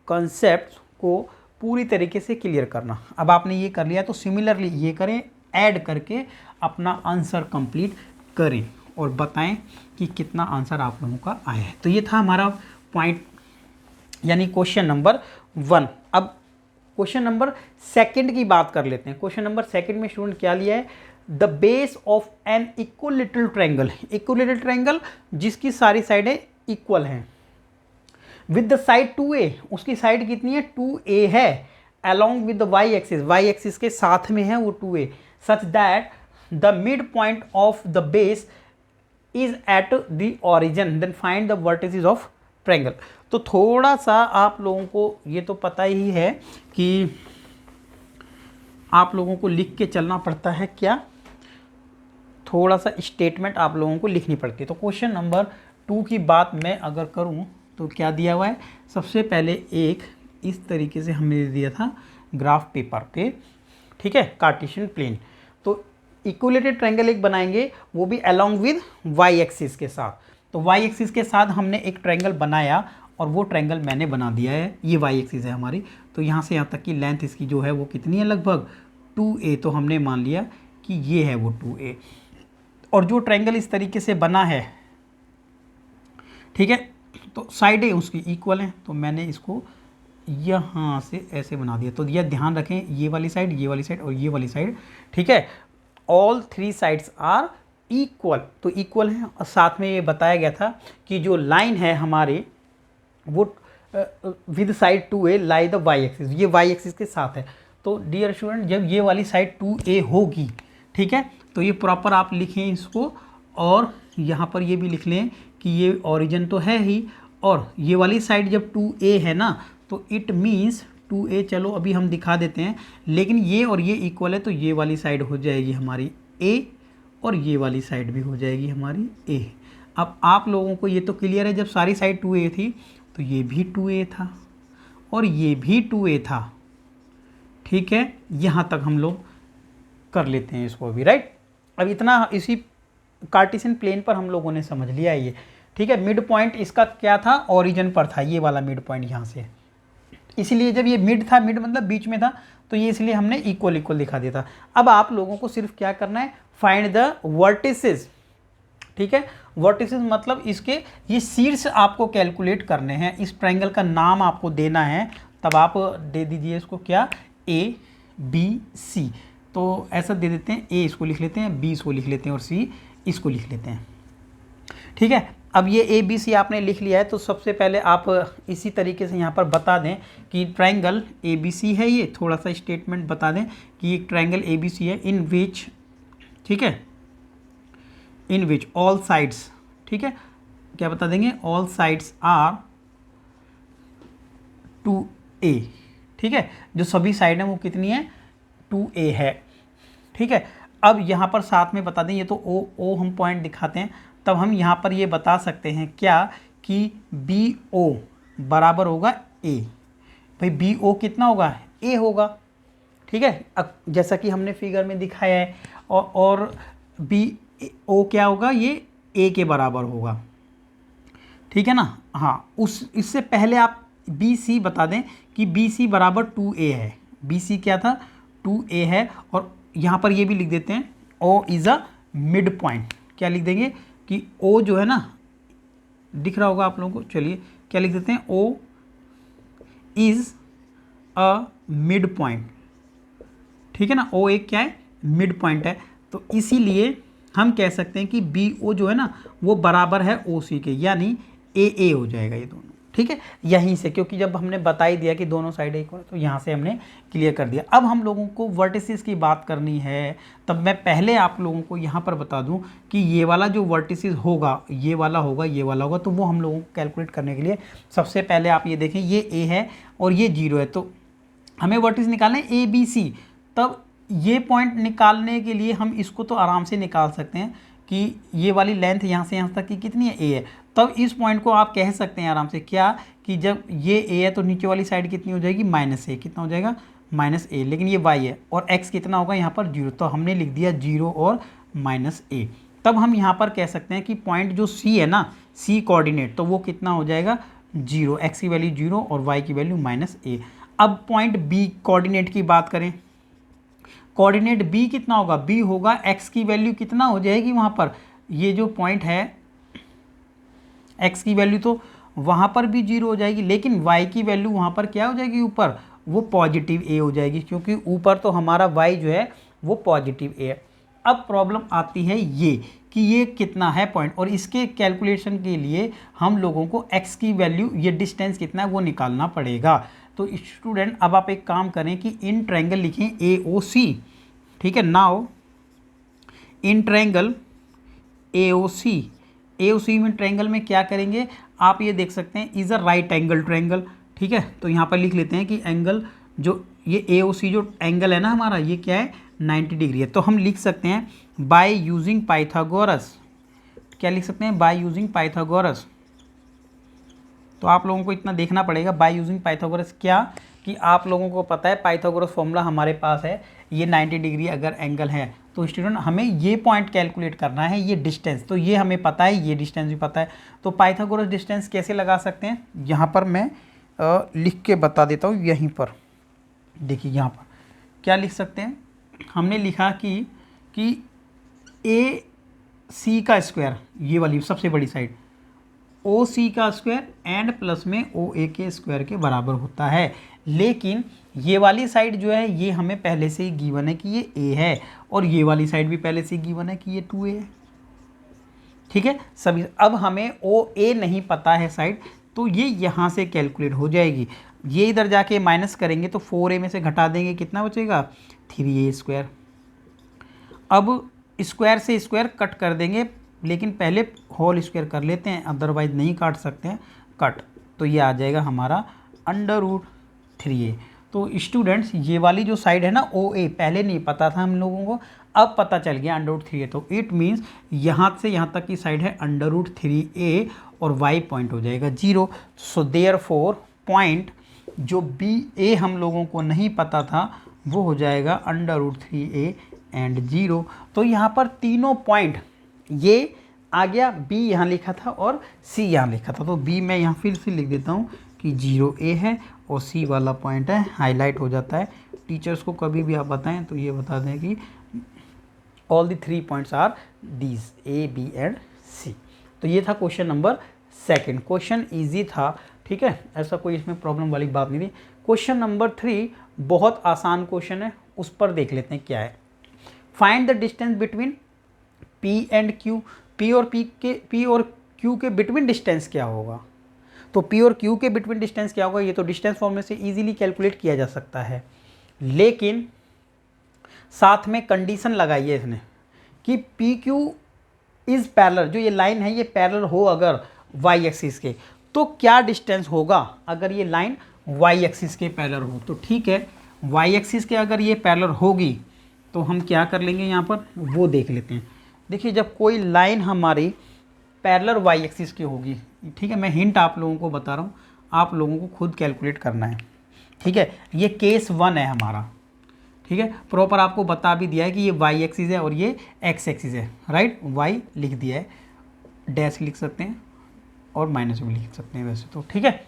कॉन्सेप्ट्स को पूरी तरीके से क्लियर करना। अब आपने ये कर लिया तो सिमिलरली ये करें, ऐड करके अपना आंसर कंप्लीट करें और बताएं कि कितना आंसर आप लोगों का आया है। तो ये था हमारा पॉइंट यानी क्वेश्चन नंबर 1। अब क्वेश्चन नंबर 2 की बात कर लेते हैं। क्वेश्चन नंबर 2 में स्टूडेंट क्या लिया है, the base of an equilateral triangle, equilateral triangle जिसकी सारी साइडें इक्वल हैं, विद द साइड 2a, उसकी साइड कितनी है 2a है, along with the Y axis, Y axis के साथ में है वो 2a, such that the mid point of the base is at the origin, then find the vertices of triangle. तो थोड़ा सा आप लोगों को ये तो पता ही है कि आप लोगों को लिख के चलना पड़ता है, क्या थोड़ा सा स्टेटमेंट आप लोगों को लिखनी पड़ती है। तो क्वेश्चन नंबर 2 की बात मैं अगर करूं तो क्या दिया हुआ है, सबसे पहले एक इस तरीके से हमने दिया था ग्राफ पेपर पे, ठीक है, कार्टेशियन प्लेन। तो इक्विलेटरल ट्रायंगल एक बनाएंगे, वो भी अलोंग विद वाई एक्सिस के साथ। तो वाई एक्सिस के साथ हमने एक ट्रायंगल बनाया और वो ट्रायंगल मैंने बना दिया है, ये वाई एक्सिस है हमारी। तो यहाँ से यहाँ तक की लेंथ इसकी जो है वो कितनी है, लगभग 2a, तो हमने मान लिया कि ये है वो 2a। और जो ट्रायंगल इस तरीके से बना है, ठीक है, तो साइडें उसकी इक्वल हैं, तो मैंने इसको यहाँ से ऐसे बना दिया। तो यह ध्यान रखें, ये वाली साइड, ये वाली साइड और ये वाली साइड, ठीक है, ऑल 3 साइड्स आर इक्वल, तो इक्वल हैं। और साथ में ये बताया गया था कि जो लाइन है हमारे वो with side 2a lie the Y axis, ये वाई एक्सिस के साथ है। तो डियर स्टूडेंट जब ये वाली साइड 2a होगी, ठीक है, तो ये प्रॉपर आप लिखें इसको, और यहाँ पर ये भी लिख लें कि ये ओरिजिन तो है ही, और ये वाली साइड जब 2a है ना तो इट मीन्स 2a, चलो अभी हम दिखा देते हैं, लेकिन ये और ये इक्वल है तो ये वाली साइड हो जाएगी हमारी a और ये वाली साइड भी हो जाएगी हमारी a। अब आप लोगों को ये तो क्लियर है, जब सारी साइड 2a थी तो ये भी 2a था और ये भी 2a था, ठीक है, यहाँ तक हम लोग कर लेते हैं इसको अभी, राइट। अब इतना इसी कार्टेशियन प्लेन पर हम लोगों ने समझ लिया ये, ठीक है। मिड पॉइंट इसका क्या था, ओरिजिन पर था, ये वाला मिड पॉइंट यहाँ से, इसलिए जब ये मिड था, मिड मतलब बीच में था, तो ये इसलिए हमने इक्वल इक्वल दिखा दिया था। अब आप लोगों को सिर्फ क्या करना है, फाइंड द वर्टिसेस, ठीक है। वर्टिसेस मतलब इसके ये शीर्ष आपको कैलकुलेट करने हैं, इस ट्रायंगल का नाम आपको देना है, तब आप दे दीजिए इसको क्या, A B C। तो ऐसा दे देते हैं, A इसको लिख लेते हैं, B इसको लिख लेते हैं और C इसको लिख लेते हैं, ठीक है। अब ये A B C आपने लिख लिया है, तो सबसे पहले आप इसी तरीके से यहाँ पर बता दें कि ट्रायंगल A B C है, ये थोड़ा सा स्टेटमेंट बता दें कि एक ट्रायंगल A B C है, इन विच, ठीक है, इन विच ऑल साइड्स, ठीक है, क्या बता देंगे, ऑल साइड्स आर 2a, ठीक है, जो सभी साइड हैं वो कितनी है, 2a है, ठीक है। अब यहाँ पर साथ में बता दें, ये तो ओ हम पॉइंट दिखाते हैं, तब हम यहाँ पर ये बता सकते हैं क्या कि बी ओ बराबर होगा a। भाई बी ओ कितना होगा, a होगा, ठीक है। अब जैसा कि हमने फिगर में दिखाया है, और बी ओ क्या होगा, ये a के बराबर होगा, ठीक है ना। हाँ, इससे पहले आप बी सी बता दें कि बी सी बराबर 2a है, बी सी क्या था, 2a है। और यहाँ पर ये भी लिख देते हैं O is a mid point, क्या लिख देंगे कि ओ जो है ना, दिख रहा होगा आप लोगों को, चलिए क्या लिख देते हैं, O is a mid point, ठीक है ना। ओ एक क्या है, मिड पॉइंट है, तो इसीलिए हम कह सकते हैं कि बी ओ जो है ना वो बराबर है ओ सी के, यानी ए हो जाएगा ये दोनों, ठीक है। यहीं से, क्योंकि जब हमने बता ही दिया कि दोनों साइड एक हो, तो यहाँ से हमने क्लियर कर दिया। अब हम लोगों को वर्टिसेस की बात करनी है, तब मैं पहले आप लोगों को यहाँ पर बता दूँ कि ये वाला जो वर्टिसेस होगा, ये वाला होगा, ये वाला होगा, तो वो हम लोगों को कैलकुलेट करने के लिए सबसे पहले आप ये देखें, ये ए है और ये 0 है, तो हमें वर्टिस निकालना है ए बी सी। तब ये पॉइंट निकालने के लिए हम इसको तो आराम से निकाल सकते हैं कि ये वाली लेंथ यहाँ से यहाँ तक की कितनी है, ए है। तब इस पॉइंट को आप कह सकते हैं आराम से क्या कि जब ये ए है तो नीचे वाली साइड कितनी हो जाएगी, -a, कितना हो जाएगा, -a, लेकिन ये y है और x कितना होगा यहाँ पर 0, तो हमने लिख दिया 0 और -a। तब हम यहाँ पर कह सकते हैं कि पॉइंट जो c है ना, c कोऑर्डिनेट, तो वो कितना हो जाएगा 0, x की वैल्यू 0 और y की वैल्यू -a। अब पॉइंट b कोऑर्डिनेट की बात करें, कोऑर्डिनेट b कितना होगा, b होगा x की वैल्यू कितना हो जाएगी वहाँ पर, ये जो पॉइंट है x की वैल्यू तो वहाँ पर भी 0 हो जाएगी, लेकिन y की वैल्यू वहाँ पर क्या हो जाएगी, ऊपर वो पॉजिटिव a हो जाएगी, क्योंकि ऊपर तो हमारा y जो है वो पॉजिटिव a है। अब प्रॉब्लम आती है ये कि ये कितना है पॉइंट, और इसके कैलकुलेशन के लिए हम लोगों को x की वैल्यू, ये डिस्टेंस कितना है वो निकालना पड़ेगा। तो स्टूडेंट अब आप एक काम करें कि इन ट्रायंगल लिखें AOC, ठीक है। नाउ इन ट्रायंगल AOC में ट्रायंगल में क्या करेंगे, आप ये देख सकते हैं is a right angle triangle, ठीक है। तो यहाँ पर लिख लेते हैं कि एंगल जो ये AOC जो एंगल है ना हमारा, ये क्या है 90 डिग्री है। तो हम लिख सकते हैं बाय यूजिंग पाइथागोरस, क्या लिख सकते हैं, बाय यूजिंग पाइथागोरस। तो आप लोगों को इतना देखना पड़ेगा बाय यूजिंग पाइथागोरस, क्या कि आप लोगों को पता है पाइथागोरस फॉर्मूला हमारे पास है, ये 90 डिग्री अगर एंगल है तो स्टूडेंट हमें ये पॉइंट कैलकुलेट करना है, ये डिस्टेंस, तो ये हमें पता है, ये डिस्टेंस भी पता है। तो पाइथागोरस डिस्टेंस कैसे लगा सकते हैं, यहाँ पर मैं लिख के बता देता हूँ। यहीं पर देखिए, यहाँ पर क्या लिख सकते हैं, हमने लिखा कि ए सी का स्क्वायर, ये वाली सबसे बड़ी साइड, ओ सी का स्क्वायर एंड प्लस में ओ ए के स्क्वायर के बराबर होता है। लेकिन ये वाली साइड जो है ये हमें पहले से ही गिवन है कि ये ए है, और ये वाली साइड भी पहले से ही गिवन है कि ये 2a है, ठीक है सभी। अब हमें ओ ए नहीं पता है साइड, तो ये यहाँ से कैलकुलेट हो जाएगी। ये इधर जाके माइनस करेंगे तो 4a में से घटा देंगे, कितना बचेगा 3a स्क्वायर। अब स्क्वायर से स्क्वायर कट कर देंगे, लेकिन पहले होल स्क्वायर कर लेते हैं, अदरवाइज नहीं काट सकते हैं, कट, तो ये आ जाएगा हमारा √3a। तो स्टूडेंट्स ये वाली जो साइड है ना ओ ए, पहले नहीं पता था हम लोगों को, अब पता चल गया √3a। तो इट मीन्स यहाँ से यहाँ तक की साइड है √3a और y पॉइंट हो जाएगा 0। सो देयरफॉर पॉइंट जो बी ए हम लोगों को नहीं पता था वो हो जाएगा √3a एंड 0। तो यहाँ पर तीनों पॉइंट, ये आ गया, बी यहाँ लिखा था और सी यहाँ लिखा था, तो बी मैं यहाँ फिर से लिख देता हूँ कि 0a है और सी वाला पॉइंट है, हाईलाइट हो जाता है। टीचर्स को कभी भी आप बताएं तो ये बता दें कि all the 3 points are these, A B and C. तो ये था क्वेश्चन नंबर 2। क्वेश्चन ईजी था, ठीक है, ऐसा कोई इसमें प्रॉब्लम वाली बात नहीं थी। क्वेश्चन नंबर 3 बहुत आसान क्वेश्चन है, उस पर देख लेते हैं क्या है। Find the distance between P and Q, P और Q के बिटवीन डिस्टेंस क्या होगा। तो P और Q के बिटवीन डिस्टेंस क्या होगा, ये तो डिस्टेंस फॉर्मूले से इजीली कैलकुलेट किया जा सकता है, लेकिन साथ में कंडीशन लगाई है इसने कि PQ इज़ पैरेलल, जो ये लाइन है ये पैरेलल हो अगर, वाई एक्सिस के। तो क्या डिस्टेंस होगा अगर ये लाइन वाई एक्सिस के पैरेलल हो? तो ठीक है, वाई एक्सिस के अगर ये पैरेलल होगी तो हम क्या कर लेंगे यहाँ पर वो देख लेते हैं। देखिए जब कोई लाइन हमारी पैरेलल वाई एक्सिस की होगी, ठीक है, मैं हिंट आप लोगों को बता रहा हूँ, आप लोगों को खुद कैलकुलेट करना है, ठीक है। ये केस 1 है हमारा, ठीक है, प्रॉपर आपको बता भी दिया है कि ये वाई एक्सिस है और ये एक्स एक्सिस है, राइट। वाई लिख दिया है, डैश लिख सकते हैं और माइनस भी लिख सकते हैं वैसे तो, ठीक है।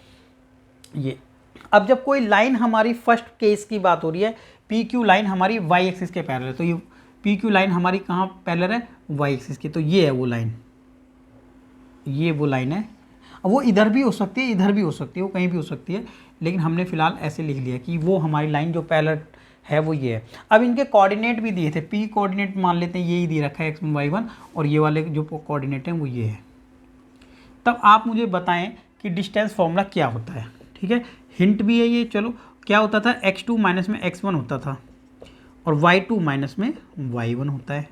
ये अब जब कोई लाइन हमारी फर्स्ट केस की बात हो रही है, पी क्यू लाइन हमारी वाई एक्सिस के पैरेलल है, तो ये पी क्यू लाइन हमारी कहाँ पैरेलल है? वाई एक्सिस की। तो ये है वो लाइन, ये वो लाइन है। अब वो इधर भी हो सकती है, इधर भी हो सकती है, वो कहीं भी हो सकती है, लेकिन हमने फिलहाल ऐसे लिख लिया कि वो हमारी लाइन जो पैरेलल है वो ये है। अब इनके कोऑर्डिनेट भी दिए थे, पी कोऑर्डिनेट मान लेते हैं यही दे रखा है x1 y1, और ये वाले जो कोऑर्डिनेट हैं वो ये है। तब आप मुझे बताएं कि डिस्टेंस फॉर्मूला क्या होता है, ठीक है। हिंट भी है ये, चलो क्या होता था, x2 माइनस में x1 होता था और y2 माइनस में y1 होता है।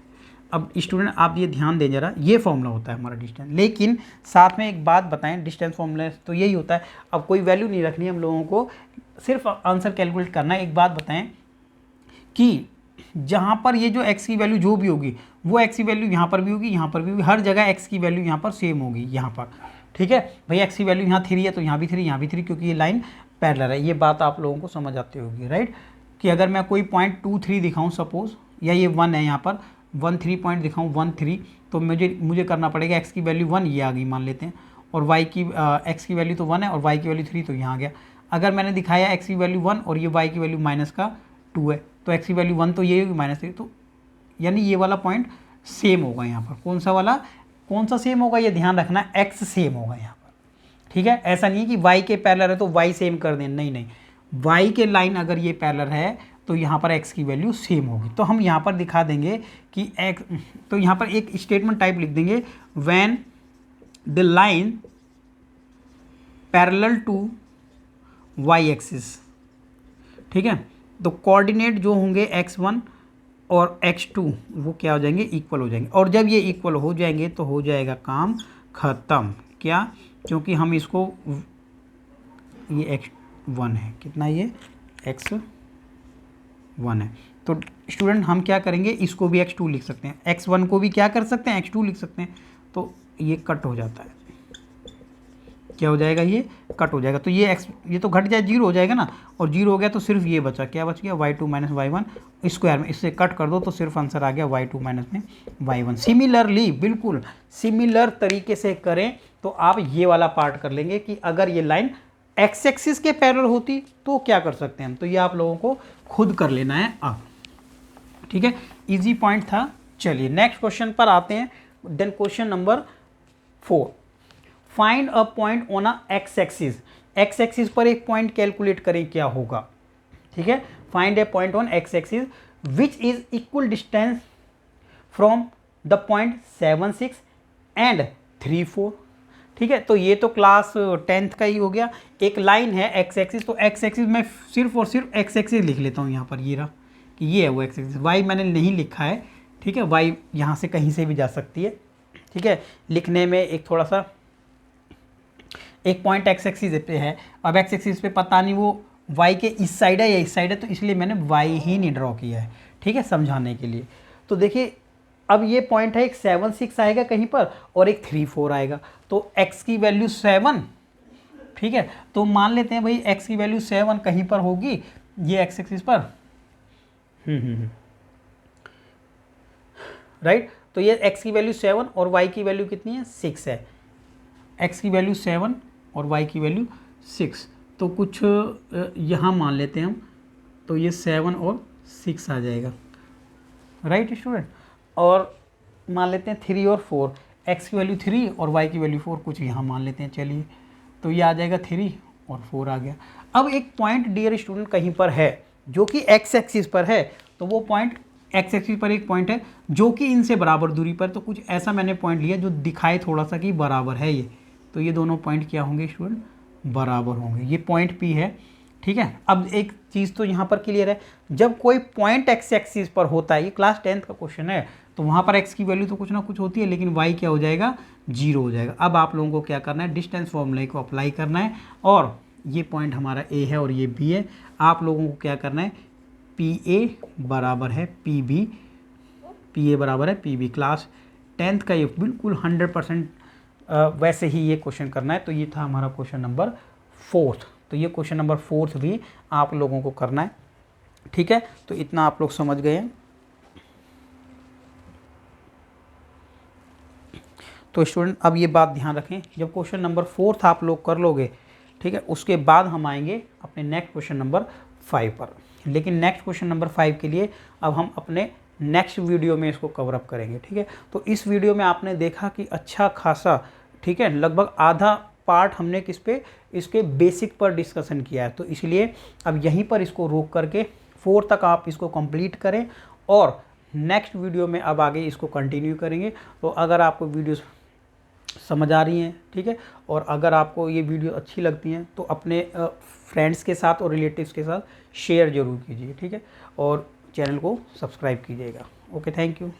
अब स्टूडेंट आप ये ध्यान दें जरा, ये फॉर्मूला होता है हमारा डिस्टेंस। लेकिन साथ में एक बात बताएं, डिस्टेंस फॉर्मूला तो यही होता है। अब कोई वैल्यू नहीं रखनी है हम लोगों को, सिर्फ आंसर कैलकुलेट करना है। एक बात बताएं कि जहाँ पर ये जो x की वैल्यू जो भी होगी वो x की वैल्यू यहाँ पर भी होगी, यहाँ पर भी होगी, हर जगह x की वैल्यू यहाँ पर सेम होगी यहाँ पर, ठीक है भाई। x की वैल्यू यहाँ 3 है तो यहाँ भी 3, यहाँ भी 3, क्योंकि ये लाइन पैरेलल है। ये बात आप लोगों को समझ आती होगी, राइट। कि अगर मैं कोई पॉइंट 2 3 दिखाऊँ सपोज, या ये 1 है यहाँ पर 1 3 पॉइंट दिखाऊँ 1 3, तो मुझे करना पड़ेगा x की वैल्यू 1, ये आ गई मान लेते हैं, और y की x की वैल्यू तो 1 है और y की वैल्यू 3, तो यहाँ आ गया। अगर मैंने दिखाया x की वैल्यू 1 और ये y की वैल्यू माइनस का 2 है, तो x की वैल्यू 1 तो ये होगी -3, तो यानी ये वाला पॉइंट सेम होगा यहाँ पर। कौन सा वाला, कौन सा सेम होगा, ये ध्यान रखना, x सेम होगा यहाँ पर, ठीक है। ऐसा नहीं है कि y के पैरेलल है तो y सेम कर दें, नहीं नहीं, y के लाइन अगर ये पैरेलल है तो यहाँ पर x की वैल्यू सेम होगी। तो हम यहाँ पर दिखा देंगे कि x, तो यहाँ पर एक स्टेटमेंट टाइप लिख देंगे, when the line parallel to y axis, ठीक है। तो कोऑर्डिनेट जो होंगे x1 और x2 वो क्या हो जाएंगे, इक्वल हो जाएंगे। और जब ये इक्वल हो जाएंगे तो हो जाएगा काम ख़त्म। क्या, क्योंकि हम इसको, ये x1 है, कितना ये x1 है, तो स्टूडेंट हम क्या करेंगे, इसको भी x2 लिख सकते हैं, x1 को भी क्या कर सकते हैं, x2 लिख सकते हैं। तो ये कट हो जाता है, क्या हो जाएगा, ये कट हो जाएगा। तो ये ये तो घट जाए, 0 हो जाएगा ना, और 0 हो गया तो सिर्फ ये बचा, क्या बच गया, y2 माइनस y1 स्क्वायर में, इससे कट कर दो तो सिर्फ आंसर आ गया y2 माइनस में y1। सिमिलरली, बिल्कुल सिमिलर तरीके से करें तो आप ये वाला पार्ट कर लेंगे कि अगर ये लाइन x एक्सिस के पैरेलल होती तो क्या कर सकते हैं हम, तो ये आप लोगों को खुद कर लेना है अब, ठीक है। इजी पॉइंट था। चलिए नेक्स्ट क्वेश्चन पर आते हैं। Then question number 4, find a point on a X axis. X axis पर एक पॉइंट कैलकुलेट करें क्या होगा, ठीक है। Find a point on X axis which is equal distance from the point 7 6 and 3 4, ठीक है। तो ये तो क्लास 10th का ही हो गया। एक लाइन है एक्स एक्सिस, तो एक्स एक्सिस में सिर्फ और सिर्फ एक्स एक्सिस लिख लेता हूँ यहाँ पर, ये रहा कि ये है वो एक्स एक्सिस। वाई मैंने नहीं लिखा है, ठीक है, वाई यहाँ से कहीं से भी जा सकती है, ठीक है। लिखने में एक थोड़ा सा, एक पॉइंट एक्स एक्सिस पे है, अब एक्स एक्सिस पे पता नहीं वो वाई के इस साइड है या इस साइड है, तो इसलिए मैंने वाई ही नहीं ड्रॉ किया है, ठीक है, समझाने के लिए। तो देखिए अब ये पॉइंट है, एक 7 6 आएगा कहीं पर और एक 3 4 आएगा, तो x की वैल्यू 7, ठीक है। तो मान लेते हैं भाई x की वैल्यू 7 कहीं पर होगी ये x एक्सिस पर, राइट। तो ये x की वैल्यू 7 और y की वैल्यू कितनी है, 6 है। x की वैल्यू 7 और y की वैल्यू 6, तो कुछ यहाँ मान लेते हैं हम, तो ये 7 और 6 आ जाएगा, राइट स्टूडेंट। और मान लेते हैं 3 और 4, x की वैल्यू 3 और y की वैल्यू 4, कुछ यहाँ मान लेते हैं, चलिए। तो ये आ जाएगा 3 और 4 आ गया। अब एक पॉइंट डियर स्टूडेंट कहीं पर है जो कि x एक्सिस पर है, तो वो पॉइंट x एक्सिस पर एक पॉइंट है जो कि इनसे बराबर दूरी पर, तो कुछ ऐसा मैंने पॉइंट लिया जो दिखाए थोड़ा सा कि बराबर है ये, तो ये दोनों पॉइंट क्या होंगे स्टूडेंट, बराबर होंगे। ये पॉइंट P है, ठीक है। अब एक चीज़ तो यहाँ पर क्लियर है, जब कोई पॉइंट x एक्सिस पर होता है, ये क्लास 10th का क्वेश्चन है, तो वहाँ पर x की वैल्यू तो कुछ ना कुछ होती है, लेकिन y क्या हो जाएगा, 0 हो जाएगा। अब आप लोगों को क्या करना है, डिस्टेंस फॉर्मूले को अप्लाई करना है, और ये पॉइंट हमारा a है और ये b है। आप लोगों को क्या करना है, PA बराबर है PB, PA बराबर है PB। क्लास 10th का ये बिल्कुल 100% वैसे ही ये क्वेश्चन करना है। तो ये था हमारा क्वेश्चन नंबर 4th। तो ये क्वेश्चन नंबर 4th भी आप लोगों को करना है, ठीक है। तो इतना आप लोग समझ गए हैं। तो स्टूडेंट अब ये बात ध्यान रखें, जब क्वेश्चन नंबर 4th आप लोग कर लोगे, ठीक है, उसके बाद हम आएंगे अपने नेक्स्ट क्वेश्चन नंबर 5 पर। लेकिन नेक्स्ट क्वेश्चन नंबर 5 के लिए अब हम अपने नेक्स्ट वीडियो में इसको कवर अप करेंगे, ठीक है। तो इस वीडियो में आपने देखा कि अच्छा खासा, ठीक है, लगभग आधा पार्ट हमने किस पे, इसके बेसिक पर डिस्कशन किया है। तो इसलिए अब यहीं पर इसको रोक करके 4 तक आप इसको कंप्लीट करें, और नेक्स्ट वीडियो में अब आगे इसको कंटिन्यू करेंगे। तो अगर आपको वीडियो समझ आ रही हैं, ठीक है, और अगर आपको ये वीडियो अच्छी लगती हैं तो अपने फ्रेंड्स के साथ और रिलेटिव्स के साथ शेयर ज़रूर कीजिए, ठीक है, और चैनल को सब्सक्राइब कीजिएगा। Okay, thank you.